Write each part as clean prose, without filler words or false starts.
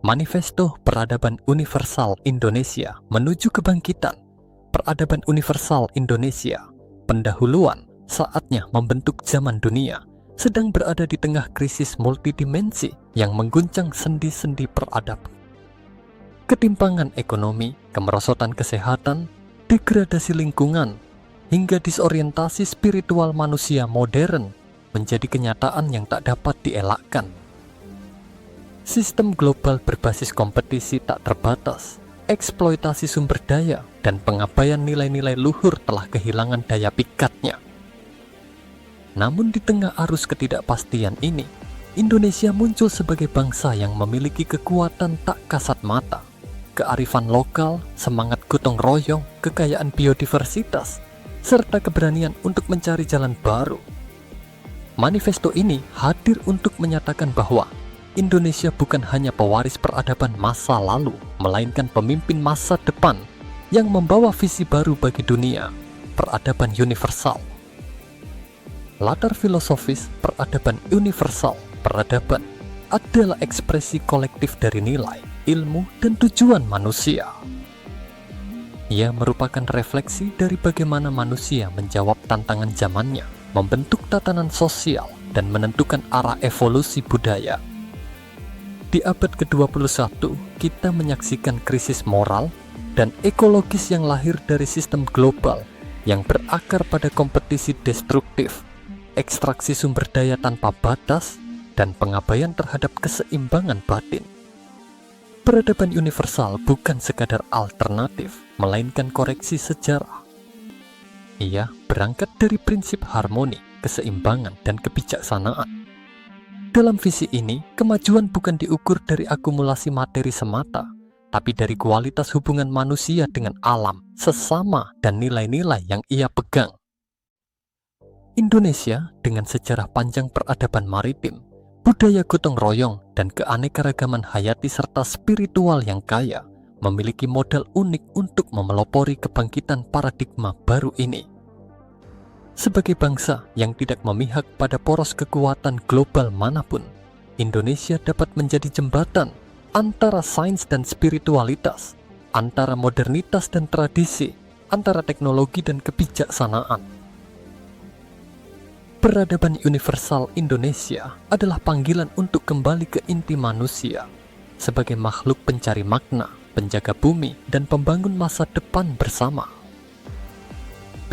Manifesto Peradaban Universal Indonesia Menuju Kebangkitan. Peradaban Universal Indonesia, pendahuluan, saatnya membentuk zaman dunia, sedang berada di tengah krisis multidimensi yang mengguncang sendi-sendi peradaban. Ketimpangan ekonomi, kemerosotan kesehatan, degradasi lingkungan, hingga disorientasi spiritual manusia modern menjadi kenyataan yang tak dapat dielakkan. Sistem global berbasis kompetisi tak terbatas, eksploitasi sumber daya, dan pengabaian nilai-nilai luhur telah kehilangan daya pikatnya. Namun di tengah arus ketidakpastian ini, Indonesia muncul sebagai bangsa yang memiliki kekuatan tak kasat mata, kearifan lokal, semangat gotong royong, kekayaan biodiversitas, serta keberanian untuk mencari jalan baru. Manifesto ini hadir untuk menyatakan bahwa Indonesia bukan hanya pewaris peradaban masa lalu, melainkan pemimpin masa depan yang membawa visi baru bagi dunia, peradaban universal. Latar filosofis peradaban universal, peradaban adalah ekspresi kolektif dari nilai, ilmu, dan tujuan manusia. Ia merupakan refleksi dari bagaimana manusia menjawab tantangan zamannya, membentuk tatanan sosial, dan menentukan arah evolusi budaya. Di abad ke-21, kita menyaksikan krisis moral dan ekologis yang lahir dari sistem global yang berakar pada kompetisi destruktif, ekstraksi sumber daya tanpa batas, dan pengabaian terhadap keseimbangan batin. Peradaban universal bukan sekadar alternatif, melainkan koreksi sejarah. Ia berangkat dari prinsip harmoni, keseimbangan, dan kebijaksanaan. Dalam visi ini, kemajuan bukan diukur dari akumulasi materi semata, tapi dari kualitas hubungan manusia dengan alam, sesama, dan nilai-nilai yang ia pegang. Indonesia, dengan sejarah panjang peradaban maritim, budaya gotong royong, dan keanekaragaman hayati serta spiritual yang kaya, memiliki modal unik untuk memelopori kebangkitan paradigma baru ini. Sebagai bangsa yang tidak memihak pada poros kekuatan global manapun, Indonesia dapat menjadi jembatan antara sains dan spiritualitas, antara modernitas dan tradisi, antara teknologi dan kebijaksanaan. Peradaban universal Indonesia adalah panggilan untuk kembali ke inti manusia, sebagai makhluk pencari makna, penjaga bumi, dan pembangun masa depan bersama.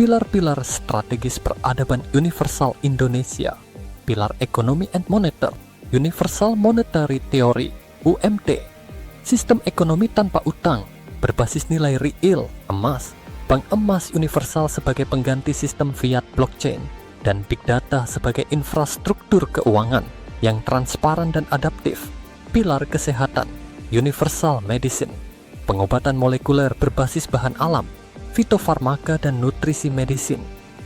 Pilar-pilar strategis peradaban universal Indonesia, pilar ekonomi and moneter, Universal Monetary Theory, UMT, sistem ekonomi tanpa utang, berbasis nilai real, emas, bank emas universal sebagai pengganti sistem fiat blockchain, dan big data sebagai infrastruktur keuangan yang transparan dan adaptif, pilar kesehatan, Universal Medicine, pengobatan molekuler berbasis bahan alam, fitofarmaka dan nutrisi medicine,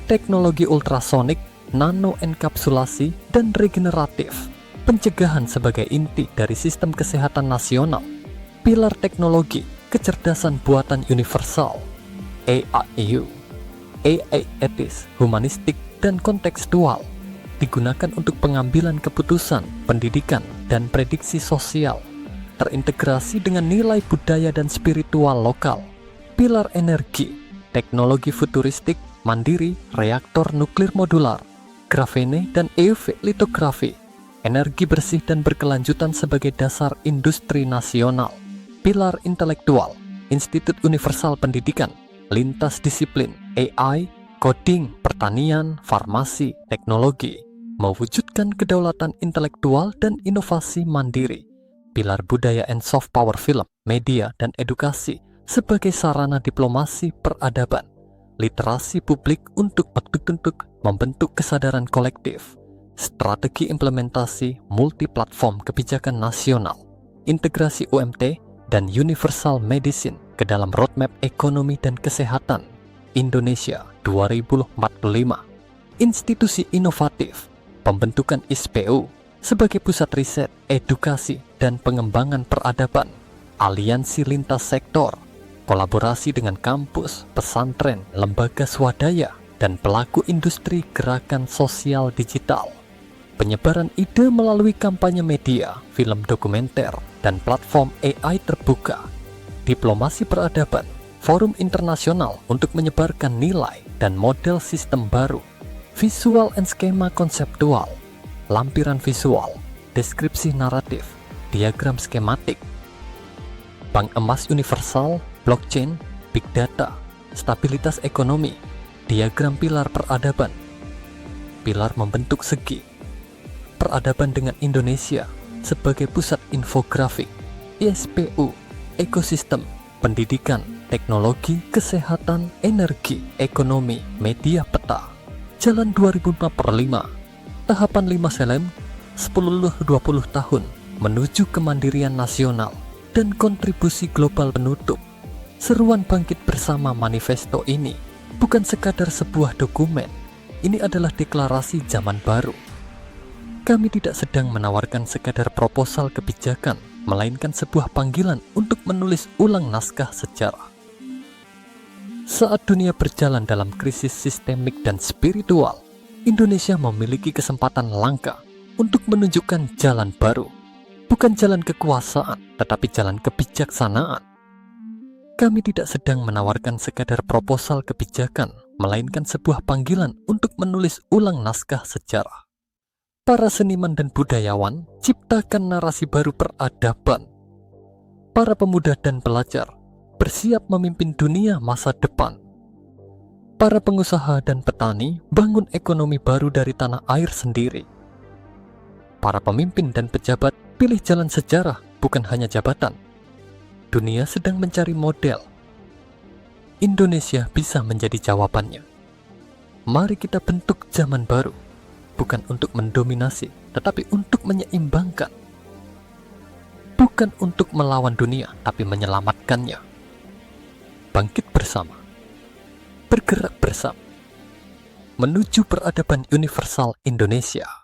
teknologi ultrasonik, nanoenkapsulasi, dan regeneratif, pencegahan sebagai inti dari sistem kesehatan nasional, pilar teknologi, kecerdasan buatan universal, AIU, AI etis, humanistik, dan kontekstual, digunakan untuk pengambilan keputusan, pendidikan, dan prediksi sosial, terintegrasi dengan nilai budaya dan spiritual lokal, pilar energi, teknologi futuristik, mandiri, reaktor nuklir modular, grafene dan EUV litografi, energi bersih dan berkelanjutan sebagai dasar industri nasional, pilar intelektual, Institut Universal Pendidikan, lintas disiplin, AI, coding, pertanian, farmasi, teknologi, mewujudkan kedaulatan intelektual dan inovasi mandiri, pilar budaya and soft power film, media, dan edukasi, sebagai sarana diplomasi peradaban, literasi publik untuk membentuk kesadaran kolektif, strategi implementasi multi-platform kebijakan nasional, integrasi UMT dan Universal Medicine ke dalam roadmap ekonomi dan kesehatan Indonesia 2045, institusi inovatif, pembentukan ISPU sebagai pusat riset, edukasi, dan pengembangan peradaban, aliansi lintas sektor, kolaborasi dengan kampus, pesantren, lembaga swadaya, dan pelaku industri gerakan sosial digital, penyebaran ide melalui kampanye media, film dokumenter, dan platform AI terbuka, diplomasi peradaban, forum internasional untuk menyebarkan nilai dan model sistem baru, visual and skema konseptual, lampiran visual, deskripsi naratif, diagram skematik, bank emas universal, blockchain, big data, stabilitas ekonomi, diagram pilar peradaban, pilar membentuk segi, peradaban dengan Indonesia sebagai pusat infografik, ISPU, ekosistem, pendidikan, teknologi, kesehatan, energi, ekonomi, media peta, jalan 2045, tahapan 5 Selem, 10-20 tahun, menuju kemandirian nasional, dan kontribusi global penutup. Seruan bangkit bersama manifesto ini bukan sekadar sebuah dokumen, ini adalah deklarasi zaman baru. Kami tidak sedang menawarkan sekadar proposal kebijakan, melainkan sebuah panggilan untuk menulis ulang naskah sejarah. Saat dunia berjalan dalam krisis sistemik dan spiritual, Indonesia memiliki kesempatan langka untuk menunjukkan jalan baru. Bukan jalan kekuasaan, tetapi jalan kebijaksanaan. Kami tidak sedang menawarkan sekadar proposal kebijakan, melainkan sebuah panggilan untuk menulis ulang naskah sejarah. Para seniman dan budayawan ciptakan narasi baru peradaban. Para pemuda dan pelajar bersiap memimpin dunia masa depan. Para pengusaha dan petani bangun ekonomi baru dari tanah air sendiri. Para pemimpin dan pejabat pilih jalan sejarah, bukan hanya jabatan. Dunia sedang mencari model. Indonesia bisa menjadi jawabannya. Mari kita bentuk zaman baru. Bukan untuk mendominasi, tetapi untuk menyeimbangkan. Bukan untuk melawan dunia, tapi menyelamatkannya. Bangkit bersama. Bergerak bersama. Menuju peradaban universal Indonesia.